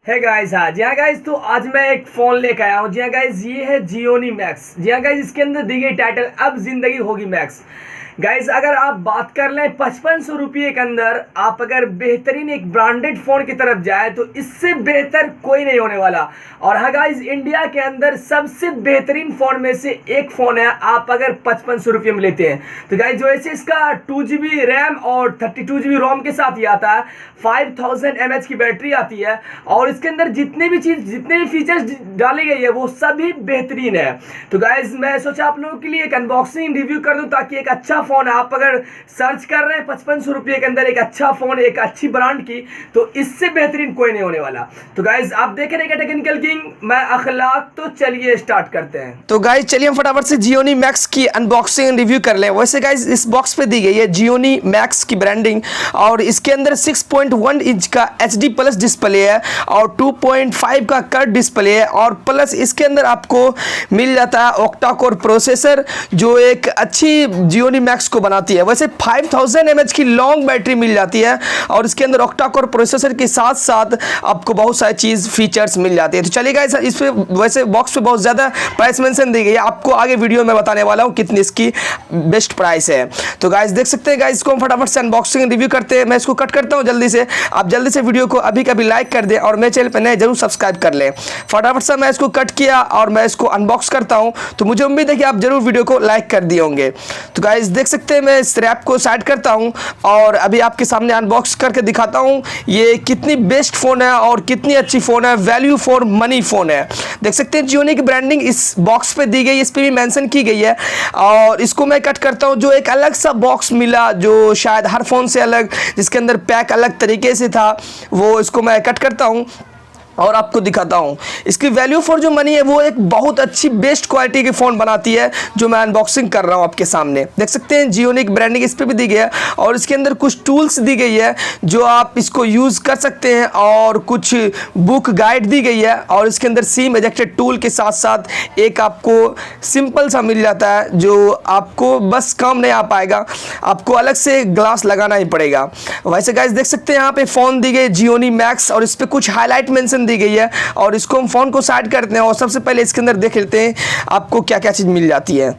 है गाइस। हाँ जी हाँ गाइस, तो आज मैं एक फ़ोन लेकर आया हूँ। जी हाँ गाइस, ये है जियोनी मैक्स। जी हाँ गाइस, इसके अंदर दी गई टाइटल अब जिंदगी होगी मैक्स। गाइस अगर आप बात कर लें 5500 रुपये के अंदर आप अगर बेहतरीन एक ब्रांडेड फ़ोन की तरफ जाए तो इससे बेहतर कोई नहीं होने वाला। और हाँ गाइस, इंडिया के अंदर सबसे बेहतरीन फ़ोन में से एक फ़ोन है आप अगर 5500 रुपये में लेते हैं तो गाइस। जो ऐसे इसका 2GB रैम और 32GB रोम के साथ ही आता है, 5000 mAh की बैटरी आती है और इसके अंदर जितने भी फीचर्स डाली गई है वो सभी बेहतरीन है। तो गाइस मैं सोचा आप लोगों के लिए एक अनबॉक्सिंग रिव्यू कर दूं ताकि एक अच्छा फ़ोन आप अगर सर्च कर रहे हैं 5500 रुपये के अंदर एक अच्छा फ़ोन एक अच्छी ब्रांड की, तो इससे बेहतरीन कोई नहीं होने वाला। तो गाइस आप देख रहे हैं टेक्निकल किंग, मैं अखलाक। तो चलिए स्टार्ट करते हैं। तो गाइस चलिए हम फटाफट से जियोनी मैक्स की अनबॉक्सिंग रिव्यू कर लें। वैसे गाइस इस बॉक्स पे दी गई है जियोनी मैक्स की ब्रांडिंग और इसके अंदर 6.1 इंच का HD प्लस डिस्प्ले है और 2.5 का कर्व डिस्प्ले है और प्लस इसके अंदर आपको मिल जाता है ऑक्टा कोर प्रोसेसर जो एक अच्छी जियोनी मैक्स को बनाती है। वैसे 5000 mAh की लॉन्ग बैटरी मिल जाती है और इसके अंदर ऑक्टा कोर प्रोसेसर के साथ साथ आपको बहुत सारी चीज़ फीचर्स मिल जाती है। तो चलिए गाइस इस पे वैसे बॉक्स पे बहुत ज़्यादा प्राइस मेंशन दी गई है, आपको आगे वीडियो में बताने वाला हूँ कितनी इसकी बेस्ट प्राइस है। तो गाइस देख सकते हैं गाइस, इसको हम फटाफट से अनबॉक्सिंग रिव्यू करते हैं। मैं इसको कट करता हूँ जल्दी से, आप जल्दी से वीडियो को अभी कभी लाइक कर दें और मेरे चैनल पर नए जरूर सब्सक्राइब कर लें। फटाफट से मैं इसको कट किया और मैं इसको अनबॉक्स करता हूँ, तो मुझे उम्मीद है कि आप जरूर वीडियो को लाइक कर दिए होंगे। तो गाइस देख सकते हैं मैं इस रैप को साइड करता हूँ और अभी आपके सामने अनबॉक्स करके दिखाता हूँ ये कितनी बेस्ट फ़ोन है और कितनी अच्छी फ़ोन है, वैल्यू फॉर मनी फ़ोन है। देख सकते हैं जियोनी की ब्रांडिंग इस बॉक्स पे दी गई, इस पे भी मेंशन की गई है। और इसको मैं कट करता हूँ, जो एक अलग सा बॉक्स मिला जो शायद हर फ़ोन से अलग, जिसके अंदर पैक अलग तरीके से था, वो इसको मैं कट करता हूँ और आपको दिखाता हूँ। इसकी वैल्यू फॉर जो मनी है वो एक बहुत अच्छी बेस्ट क्वालिटी की फ़ोन बनाती है जो मैं अनबॉक्सिंग कर रहा हूँ आपके सामने। देख सकते हैं जियोनी की ब्रांडिंग इस पर भी दी गई है और इसके अंदर कुछ टूल्स दी गई है जो आप इसको यूज़ कर सकते हैं और कुछ बुक गाइड दी गई है और इसके अंदर सिम एजेक्टेड टूल के साथ साथ एक आपको सिंपल सा मिल जाता है जो आपको बस काम नहीं आ पाएगा, आपको अलग से ग्लास लगाना ही पड़ेगा। वैसे गाइस देख सकते हैं यहाँ पे फ़ोन दी गई जियोनी मैक्स और इस पर कुछ हाईलाइट मेंशन दी गई है और इसको हम फ़ोन को साइड करते हैं और सबसे पहले इसके अंदर देख लेते हैं आपको क्या क्या चीज़ मिल जाती है।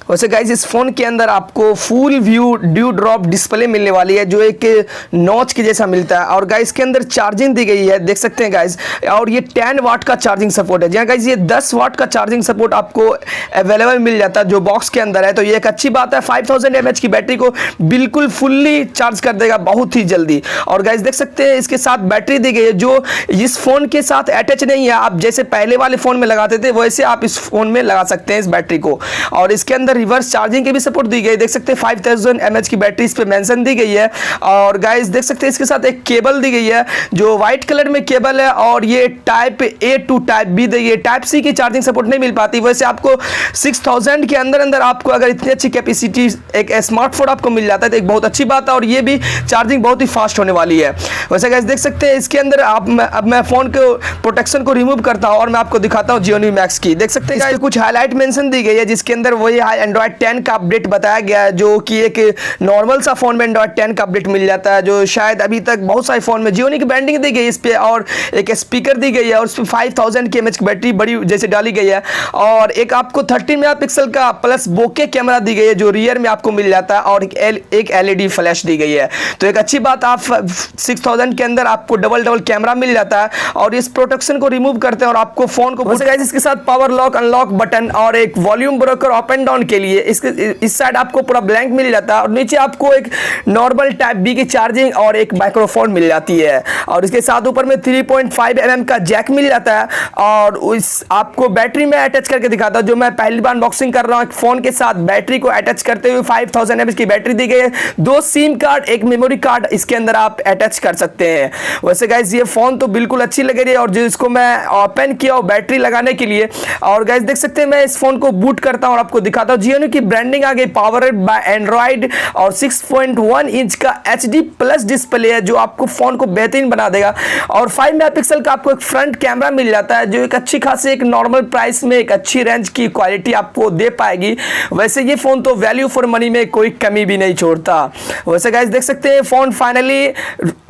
वैसे गाइस इस फ़ोन के अंदर आपको फुल व्यू ड्यूड्रॉप डिस्प्ले मिलने वाली है जो एक नॉच के जैसा मिलता है और गाइस के अंदर चार्जिंग दी गई है, देख सकते हैं गाइस, और ये 10 वाट का चार्जिंग सपोर्ट है। जी हाँ गाइस, ये 10 वाट का चार्जिंग सपोर्ट आपको अवेलेबल मिल जाता है जो बॉक्स के अंदर है, तो ये एक अच्छी बात है। 5000 mAh की बैटरी को बिल्कुल फुल्ली चार्ज कर देगा बहुत ही जल्दी। और गाइस देख सकते हैं इसके साथ बैटरी दी गई है जो इस फ़ोन के साथ अटैच नहीं है, आप जैसे पहले वाले फ़ोन में लगाते थे वैसे आप इस फ़ोन में लगा सकते हैं इस बैटरी को। और इसके अंदर रिवर्स चार्जिंग की भी सपोर्ट दी गई, देख सकते हैं 5000 mAh की बैटरी इस पे मेंशन दी गई है। और गाइस देख सकते हैं इसके साथ एक केबल दी गई है जो वाइट कलर में केबल है और ये type A to type B दी गई है। टाइप C की चार्जिंग सपोर्ट नहीं मिल पाती, वैसे आपको 6000 के अंदर आपको अगर इतनी अच्छी कैपेसिटी एक स्मार्टफोन आपको मिल जाता है तो एक बहुत अच्छी बात है और ये भी चार्जिंग बहुत ही फास्ट होने वाली है। वैसे गाइस देख सकते हैं इसके अंदर अब मैं फ़ोन को प्रोटेक्शन को रिमूव करता हूँ और मैं आपको दिखाता हूँ जियोनी मैक्स की। देख सकते हैं कुछ हाईलाइट मेंशन दी गई है जिसके अंदर वही एंड्रॉइड 10 का अपडेट बताया गया है जो कि एक नॉर्मल सा फोन में एंड्रॉइड 10 का अपडेट मिल जाता है जो शायद अभी तक बहुत सारे फोन में। जियोनी की ब्रांडिंग दी गई है इस पे और एक स्पीकर दी गई है और उस पर 5000 की mAh की बैटरी बड़ी जैसे डाली गई है और एक आपको 13 मेगापिक्सल का प्लस बोके कैमरा दी गई है जो रियर में आपको मिल जाता है और एक LED फ्लैश दी गई है। तो एक अच्छी बात, आप 6000 के अंदर आपको डबल कैमरा मिल जाता है और इस प्रोटेक्शन को रिमूव करते हैं और आपको फोन को इसके साथ पावर लॉक अनलॉक बटन और एक volume broker up and down के लिए इस साइड आपको पूरा ब्लैंक मिल जाता है और नीचे आपको एक नॉर्मल टाइप B की चार्जिंग और एक माइक्रोफोन मिल जाती है और इसके साथ ऊपर में 3.5 mm का जैक मिल जाता है। और उस आपको बैटरी में अटैच करके दिखाता हूं जो मैं पहली बार अनबॉक्सिंग कर रहा हूं। फोन के साथ बैटरी को अटैच करते हुए 5000 mAh की बैटरी दी गई है, 2 सिम कार्ड एक मेमोरी कार्ड इसके अंदर आप अटैच कर सकते हैं। वैसे गाइस ये फोन तो बिल्कुल अच्छी लग रही है और जिसको मैं ओपन किया और बैटरी लगाने के लिए और गाइस देख सकते हैं मैं इस फोन को बूट करता हूं और आपको दिखाता हूं Gionee की ब्रांडिंग आ गई, पावर्ड बाय एंड्रॉइड, और 6.1 इंच का HD प्लस डिस्प्ले है जो आपको फोन को बेहतरीन बना देगा। और 5 मेगापिक्सल का आपको एक फ्रंट कैमरा मिल जाता है जो एक अच्छी खासी एक नॉर्मल प्राइस में एक अच्छी रेंज की क्वालिटी आपको दे पाएगी। वैसे ये फोन तो वैल्यू फॉर मनी में कोई कमी भी नहीं छोड़ता। वैसे गाइस देख सकते हैं फोन फाइनली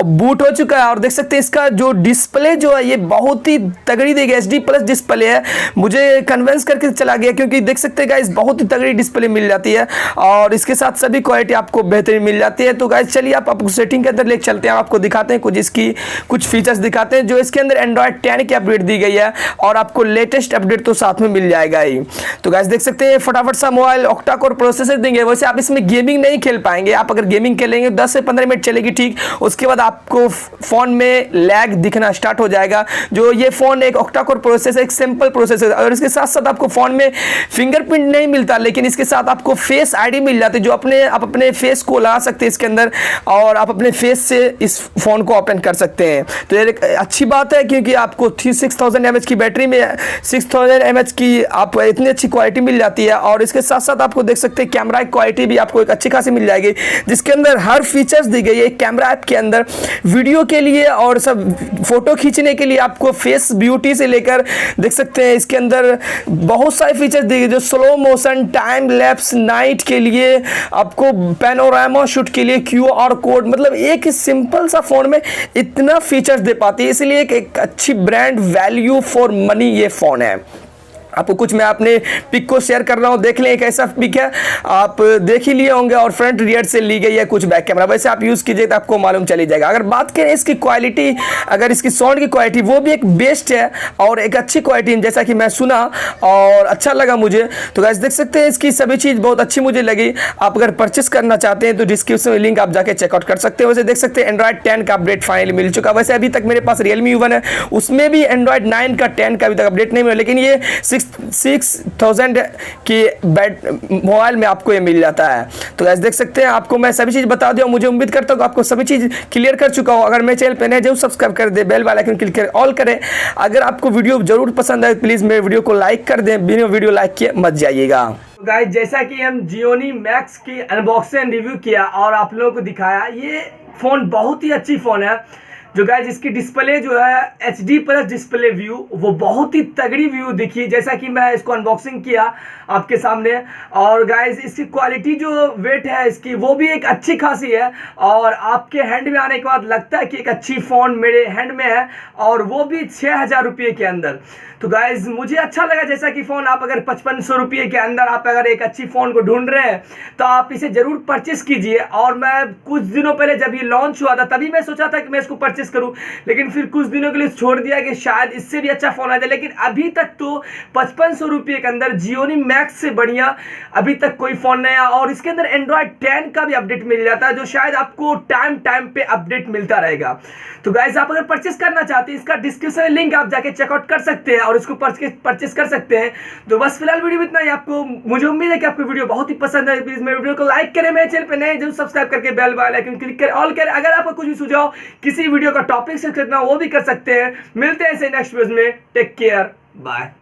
बूट हो चुका है, और देख सकते हैं इसका जो डिस्प्ले जो है ये बहुत ही तगड़ी देगी, HD प्लस डिस्प्ले है, मुझे कन्विंस करके चला गया, क्योंकि देख सकते हैं गाइस बहुत ही तगड़ी डिस्प्ले मिल जाती है और इसके साथ सभी क्वालिटी आपको बेहतरीन मिल जाती है। तो गाइस चलिए आपको सेटिंग के अंदर लेके चलते हैं, आपको दिखाते हैं कुछ इसकी कुछ फीचर्स दिखाते हैं। जो इसके अंदर एंड्रॉइड 10 की अपडेट दी गई है और आपको लेटेस्ट अपडेट तो साथ में मिल जाएगा ही। तो गाइस देख सकते हैं फटाफट सा मोबाइल ऑक्टा कोर प्रोसेसर देंगे। वैसे आप इसमें गेमिंग नहीं खेल पाएंगे, आप अगर गेमिंग खेलेंगे 10 से 15 मिनट चलेगी ठीक, उसके बाद आपको फोन में लैग दिखना स्टार्ट हो जाएगा। जो ये फोन एक ऑक्टा कोर प्रोसेसर, एक सिंपल प्रोसेसर, और इसके साथ साथ आपको फोन में फिंगरप्रिंट नहीं मिलता, लेकिन इसके साथ आपको फेस आईडी मिल जाती है जो आप अपने फेस को लगा सकते हैं इसके अंदर, और आप अपने फेस से इस फोन को ओपन कर सकते हैं। तो ये एक अच्छी बात है, क्योंकि आपको 6000 mAh की बैटरी में 6000 mAh की आप इतनी अच्छी क्वालिटी मिल जाती है। और इसके साथ साथ आपको देख सकते हैं कैमरा क्वालिटी भी आपको एक अच्छी खासी मिल जाएगी, जिसके अंदर हर फीचर्स दी गई है। कैमरा ऐप के अंदर वीडियो के लिए और सब फोटो खींचने के लिए आपको फेस ब्यूटी से लेकर देख सकते हैं इसके अंदर बहुत सारे फीचर्स दी गए, जो slow motion, time lapse, night के लिए, आपको पैनोरामा शूट के लिए, QR कोड, मतलब एक सिंपल सा फोन में इतना फीचर्स दे पाती है, इसलिए एक अच्छी ब्रांड वैल्यू फॉर मनी ये फोन है। आपको कुछ मैं अपने पिक को शेयर कर रहा हूँ, देख लें एक ऐसा पिक है, आप देख ही लिए होंगे, और फ्रंट रियर से ली गई है कुछ बैक कैमरा, वैसे आप यूज़ कीजिए तो आपको मालूम चली जाएगा। अगर बात करें इसकी क्वालिटी, अगर इसकी साउंड की क्वालिटी वो भी एक बेस्ट है और एक अच्छी क्वालिटी, जैसा कि मैं सुना और अच्छा लगा मुझे। तो गाइस देख सकते हैं इसकी सभी चीज़ बहुत अच्छी मुझे लगी। आप अगर परचेस करना चाहते हैं तो डिस्क्रिप्शन में लिंक आप जाके चेकआउट कर सकते हैं। वैसे देख सकते हैं एंड्रॉइड 10 का अपडेट फाइनली मिल चुका। वैसे अभी तक मेरे पास Realme U1 है, उसमें भी एंड्रॉइड 9 का 10 का अभी तक अपडेट नहीं मिला, लेकिन ये 6000 की मोबाइल में आपको ये मिल जाता है। तो गाइस देख सकते हैं आपको मैं सभी चीज़ बता दिया, मुझे उम्मीद करता हूँ आपको सभी चीज़ क्लियर कर चुका हूँ। अगर मेरे चैनल पे नए जरूर सब्सक्राइब कर दे, बेल वाला आइकन क्लिक कर ऑल करें। अगर आपको वीडियो जरूर पसंद आए प्लीज़ मेरे वीडियो को लाइक कर दें, बिना वीडियो लाइक किए मत जाइएगा। गाइस जैसा कि हम Gionee Max की अनबॉक्सिंग रिव्यू किया और आप लोगों को दिखाया, ये फ़ोन बहुत ही अच्छी फ़ोन है। जो गाइस इसकी डिस्प्ले जो है HD प्लस डिस्प्ले व्यू, वो बहुत ही तगड़ी व्यू दिखी जैसा कि मैं इसको अनबॉक्सिंग किया आपके सामने। और गाइस इसकी क्वालिटी जो वेट है इसकी वो भी एक अच्छी खासी है, और आपके हैंड में आने के बाद लगता है कि एक अच्छी फ़ोन मेरे हैंड में है, और वो भी 6000 रुपये के अंदर। तो गाइस मुझे अच्छा लगा जैसा कि फ़ोन आप अगर 5500 रुपये के अंदर आप अगर एक अच्छी फ़ोन को ढूंढ रहे हैं तो आप इसे ज़रूर परचेस कीजिए। और मैं कुछ दिनों पहले जब ये लॉन्च हुआ था तभी मैं सोचा था कि मैं इसको परचेस करूं, लेकिन फिर कुछ दिनों के लिए छोड़ दिया कि शायद इससे भी अच्छा फ़ोन आ जाए। लेकिन अभी तक तो 5500 रुपये के अंदर Gionee Max से बढ़िया अभी तक कोई फ़ोन नहीं आया। और इसके अंदर एंड्रॉइड 10 का भी अपडेट मिल जाता है, जो शायद आपको टाइम पे अपडेट मिलता रहेगा। तो गाइस आप अगर परचेस करना चाहते हैं इसका डिस्क्रिप्शन में लिंक आप जाके चेकआउट कर सकते हैं और इसको परचेस कर सकते हैं। तो बस फिलहाल वीडियो में इतना ही। आपको मुझे उम्मीद है कि आपको वीडियो बहुत ही पसंद है। प्लीज मेरे वीडियो को लाइक करें, मेरे चैनल पे नए जरूर सब्सक्राइब करके बेल वाला आइकन क्लिक करें ऑल करें। अगर आपका कुछ भी सुझाव किसी वीडियो का टॉपिक से करना वो भी कर सकते हैं। मिलते हैं ऐसे नेक्स्ट वीडियो में, टेक केयर, बाय।